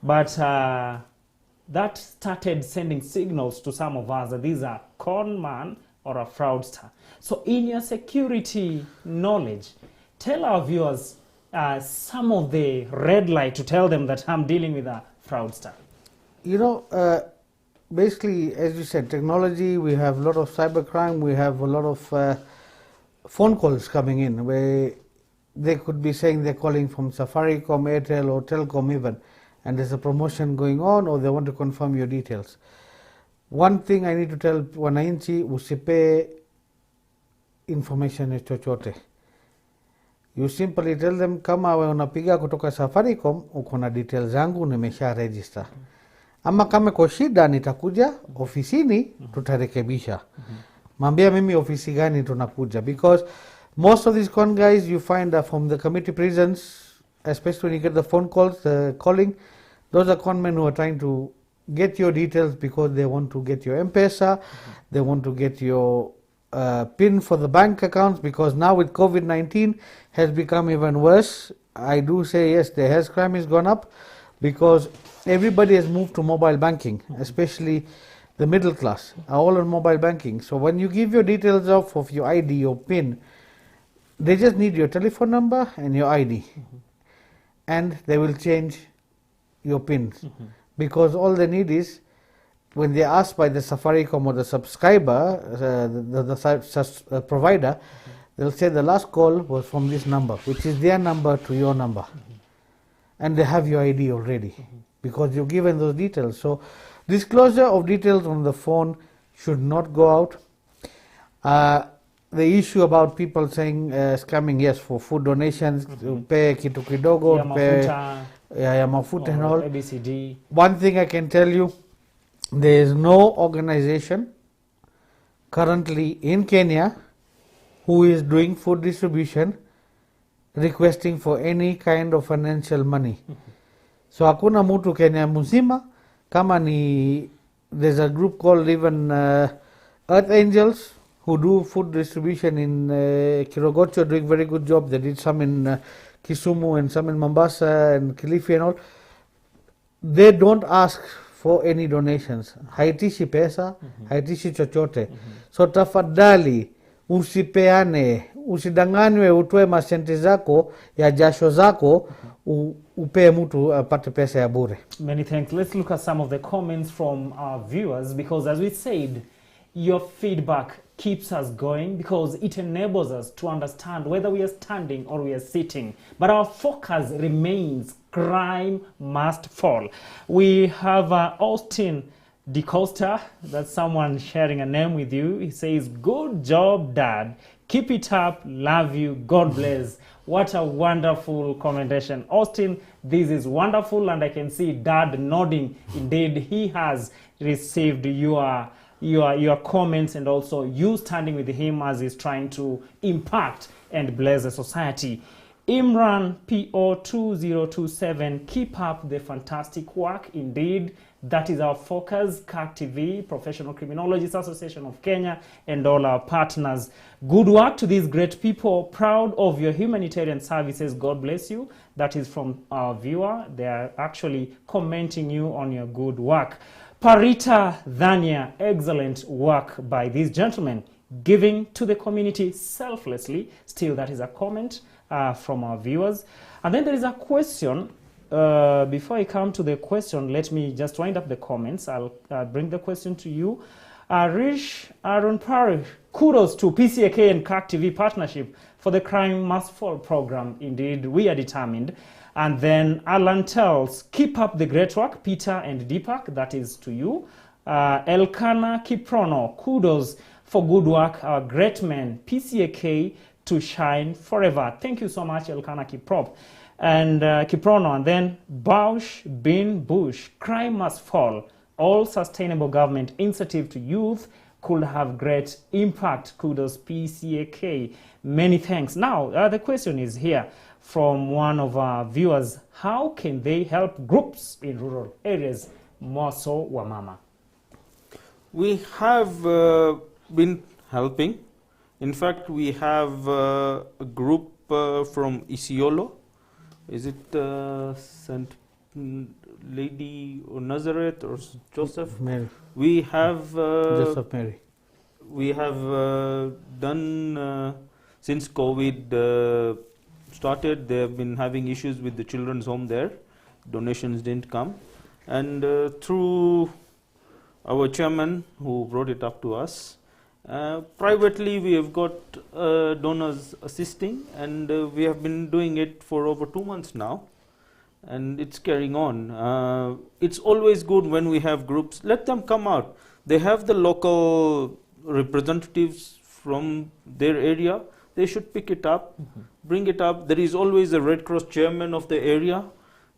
But that started sending signals to some of us that these are con man or a fraudster. So in your security knowledge, tell our viewers some of the red light to tell them that I'm dealing with a fraudster. You know, basically, as you said, technology, we have a lot of cybercrime, we have a lot of phone calls coming in where they could be saying they're calling from Safaricom, Airtel or Telcom even, and there's a promotion going on, or they want to confirm your details. One thing I need to tell wananchi, usipe information chochote. You simply tell them, kama unapiga kutoka Safaricom, uko na details zangu nimesha register. Ama kama kwa shida nitakuja ofisini, tutarekebisha. Mambia mimi ofisi gani tunakuja, because most of these con guys you find from the community prisons, especially when you get the phone calls, calling, those are con men who are trying to get your details because they want to get your M-Pesa, they want to get your PIN for the bank accounts, because now with COVID-19 has become even worse. I do say yes, the health crime has gone up because everybody has moved to mobile banking, especially the middle class are all on mobile banking. So when you give your details of your ID, your PIN, they just need your telephone number and your ID, and they will change your PINs, because all they need is, when they are asked by the Safaricom or the subscriber, the provider, they'll say the last call was from this number, which is their number to your number. And they have your ID already because you've given those details. So disclosure of details on the phone should not go out. The issue about people saying scamming, yes, for food donations, pay kitu kidogo, pay ya mafuta and all. ABCD. One thing I can tell you, there is no organization currently in Kenya who is doing food distribution requesting for any kind of financial money. So hakuna mtu Kenya mzima kama ni, there's a group called even Earth Angels who do food distribution in Kirogocho, doing very good job. They did some in Kisumu and some in Mombasa and Kilifi and all. They don't ask for any donations. Haitishi pesa, haitishi chochote. So tafadhali usipeane, usidanganywe utoe masenti zako ya jasho zako upe mtu apate pesa ya bure. Many thanks. Let's look at some of the comments from our viewers, because as we said, your feedback keeps us going because it enables us to understand whether we are standing or we are sitting. But our focus remains crime must fall. We have Austin DeCosta, that's someone sharing a name with you. He says, good job, Dad. Keep it up. Love you. God bless. What a wonderful commendation. Austin, this is wonderful, and I can see Dad nodding. Indeed, he has received your comments and also you standing with him as he's trying to impact and bless the society. Imran PO2027, keep up the fantastic work. Indeed, that is our focus. CAC TV, Professional Criminologists Association of Kenya, and all our partners. Good work to these great people. Proud of your humanitarian services. God bless you. That is from our viewer. They are actually commenting you on your good work. Parita Dhania, excellent work by these gentlemen, giving to the community selflessly. Still, that is a comment from our viewers. And then there is a question. Before I come to the question, let me just wind up the comments. I'll bring the question to you. Rish Aaron Parish, kudos to PCAK and CAC TV partnership for the Crime Must Fall program. Indeed, we are determined. And then Alan tells, keep up the great work, Peter and Deepak, that is to you. Elkana Kiprono, kudos for good work, our great men, PCAK to shine forever. Thank you so much, Elkana Kiprop. And Kiprono, and then Bausch Bin Bush, crime must fall. All sustainable government initiative to youth could have great impact. Kudos, PCAK. Many thanks. Now, the question is here from one of our viewers. How can they help groups in rural areas, more so Wamama? We have been helping. In fact, we have a group from Isiolo. Is it St. Lady or Nazareth or Joseph? Mary. We have Joseph Mary. We have done since COVID started. They have been having issues with the children's home there. Donations didn't come, and through our chairman who brought it up to us, privately we have got donors assisting, and we have been doing it for over 2 months now, and it's carrying on. It's always good when we have groups. Let them come out. They have the local representatives from their area. They should pick it up, bring it up. There is always a Red Cross chairman of the area.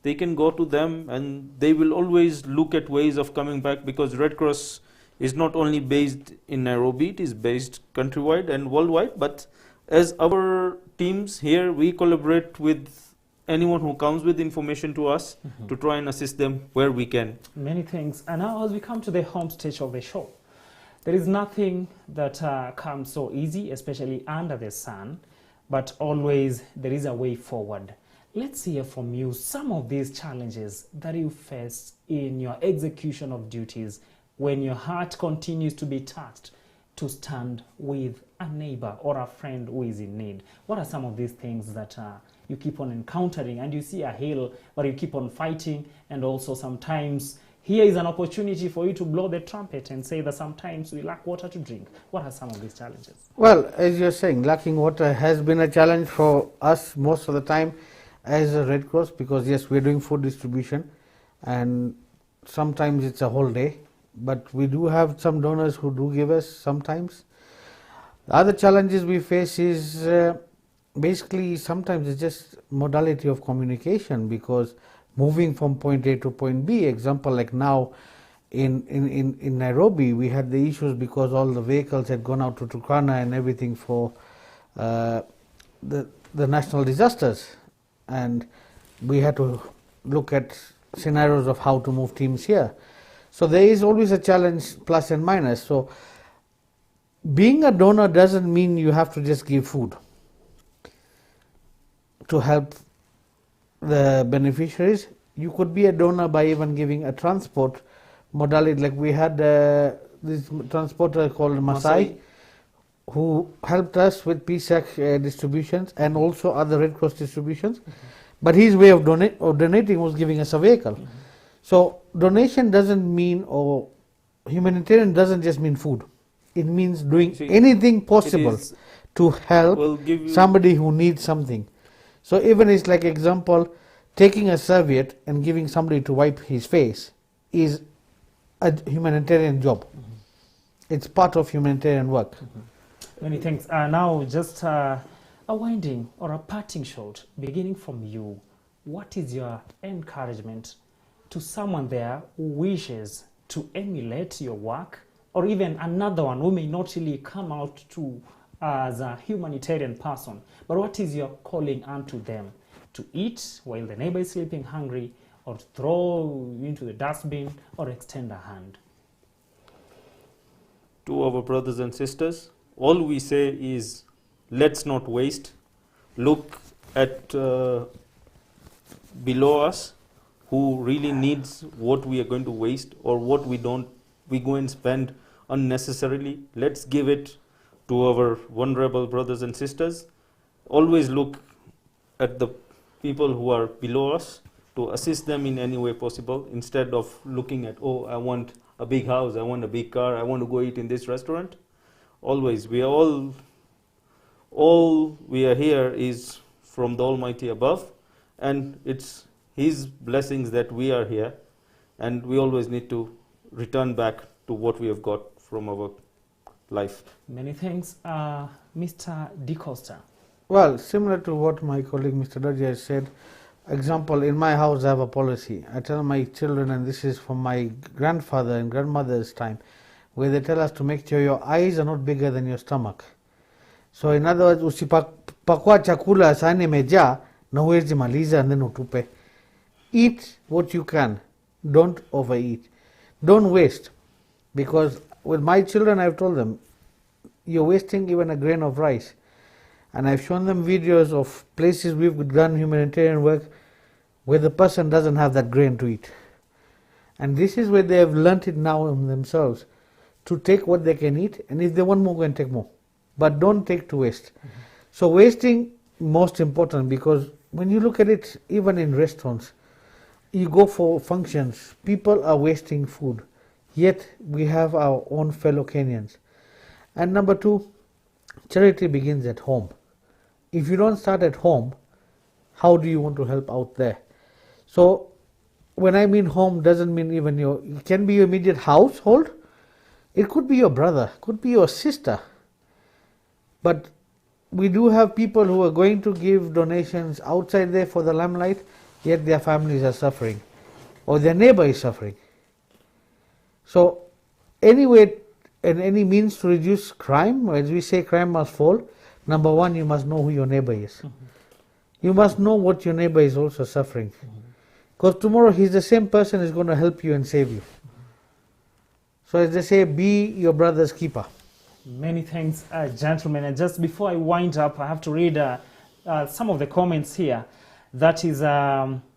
They can go to them, and they will always look at ways of coming back, because Red Cross is not only based in Nairobi, it is based countrywide and worldwide. But as our teams here, we collaborate with anyone who comes with information to us to try and assist them where we can. Many things. And now as we come to the home stretch of the show, there is nothing that comes so easy, especially under the sun, but always there is a way forward. Let's hear from you some of these challenges that you face in your execution of duties when your heart continues to be touched to stand with a neighbor or a friend who is in need. What are some of these things that you keep on encountering, and you see a hill, but you keep on fighting, and also sometimes here is an opportunity for you to blow the trumpet and say that sometimes we lack water to drink. What are some of these challenges? Well, as you're saying, lacking water has been a challenge for us most of the time as a Red Cross, because yes, we're doing food distribution and sometimes it's a whole day, but we do have some donors who do give us sometimes. The other challenges we face is basically sometimes it's just modality of communication, because moving from point A to point B, example like now in Nairobi, we had the issues because all the vehicles had gone out to Turkana and everything for the national disasters, and we had to look at scenarios of how to move teams here. So there is always a challenge, plus and minus. So being a donor doesn't mean you have to just give food to help the beneficiaries. You could be a donor by even giving a transport modality. Like we had this transporter called Masai, who helped us with PSAC distributions and also other Red Cross distributions. But his way of donating was giving us a vehicle. So donation doesn't mean, or humanitarian doesn't just mean food. It means doing anything possible to help somebody who needs something. So even it's like example, taking a serviette and giving somebody to wipe his face is a humanitarian job. It's part of humanitarian work. Many thanks. Now just a winding or a parting shot, beginning from you. What is your encouragement to someone there who wishes to emulate your work, or even another one who may not really come out to as a humanitarian person, but what is your calling unto them? To eat while the neighbor is sleeping hungry, or to throw into the dustbin, or extend a hand? To our brothers and sisters, all we say is, let's not waste. Look at below us who really needs what we are going to waste, or what we go and spend unnecessarily. Let's give it to our vulnerable brothers and sisters. Always look at the people who are below us to assist them in any way possible, instead of looking at, oh, I want a big house, I want a big car, I want to go eat in this restaurant. Always, we are all we are here is from the Almighty above, and it's His blessings that we are here, and we always need to return back to what we have got from our life. Many thanks. Mr. DeCosta. Well, similar to what my colleague Mr. Dodgy has said, example, in my house I have a policy. I tell my children, and this is from my grandfather and grandmother's time, where they tell us to make sure your eyes are not bigger than your stomach. So in other words, usipakua chakula sahani imejaa na huwezi maliza and then utupe. Eat what you can. Don't overeat. Don't waste. Because with my children, I've told them, you're wasting even a grain of rice. And I've shown them videos of places we've done humanitarian work where the person doesn't have that grain to eat. And this is where they have learnt it now themselves, to take what they can eat, and if they want more, go and take more. But don't take to waste. So wasting, most important, because when you look at it, even in restaurants, you go for functions, people are wasting food. Yet we have our own fellow Kenyans. And number two, charity begins at home. If you don't start at home, how do you want to help out there? So when I mean home, doesn't mean even it can be your immediate household. It could be your brother, could be your sister. But we do have people who are going to give donations outside there for the limelight, yet their families are suffering, or their neighbor is suffering. So any way and any means to reduce crime, as we say crime must fall, number one, you must know who your neighbor is. You must know what your neighbor is also suffering. Because tomorrow he's the same person who's going to help you and save you. So as they say, be your brother's keeper. Many thanks, gentlemen. And just before I wind up, I have to read some of the comments here. That is Rono,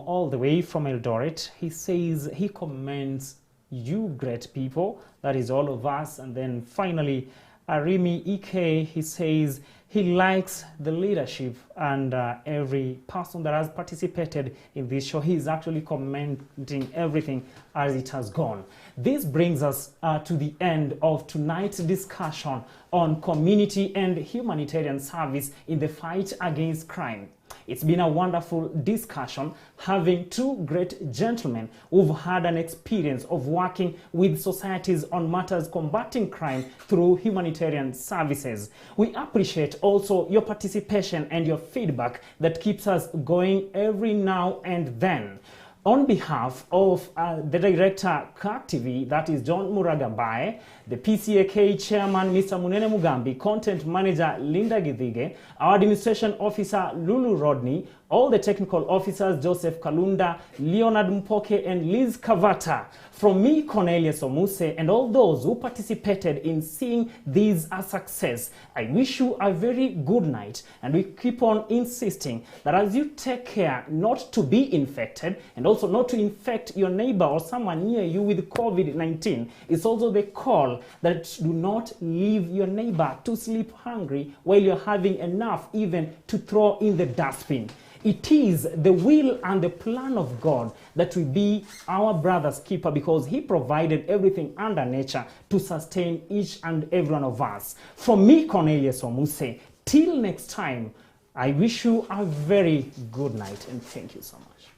all the way from Eldoret. He says he commends you great people, that is all of us. And then finally, Remy Ike, he says he likes the leadership and every person that has participated in this show. He is actually commenting everything as it has gone. This brings us to the end of tonight's discussion on community and humanitarian service in the fight against crime. It's been a wonderful discussion having two great gentlemen who've had an experience of working with societies on matters combating crime through humanitarian services. We appreciate also your participation and your feedback that keeps us going every now and then. On behalf of the director, CAC TV, that is John Muragabaye, the PCAK chairman, Mr. Munene Mugambi, content manager, Linda Githige, our administration officer, Lulu Rodney, all the technical officers, Joseph Kalunda, Leonard Mpoke, and Liz Kavata. From me, Cornelius Omuse, and all those who participated in seeing these a success, I wish you a very good night, and we keep on insisting that as you take care not to be infected, and also not to infect your neighbor or someone near you with COVID-19, it's also the call that do not leave your neighbor to sleep hungry while you're having enough even to throw in the dustbin. It is the will and the plan of God that we be our brother's keeper, because he provided everything under nature to sustain each and every one of us. From me, Cornelius Omuse, till next time, I wish you a very good night and thank you so much.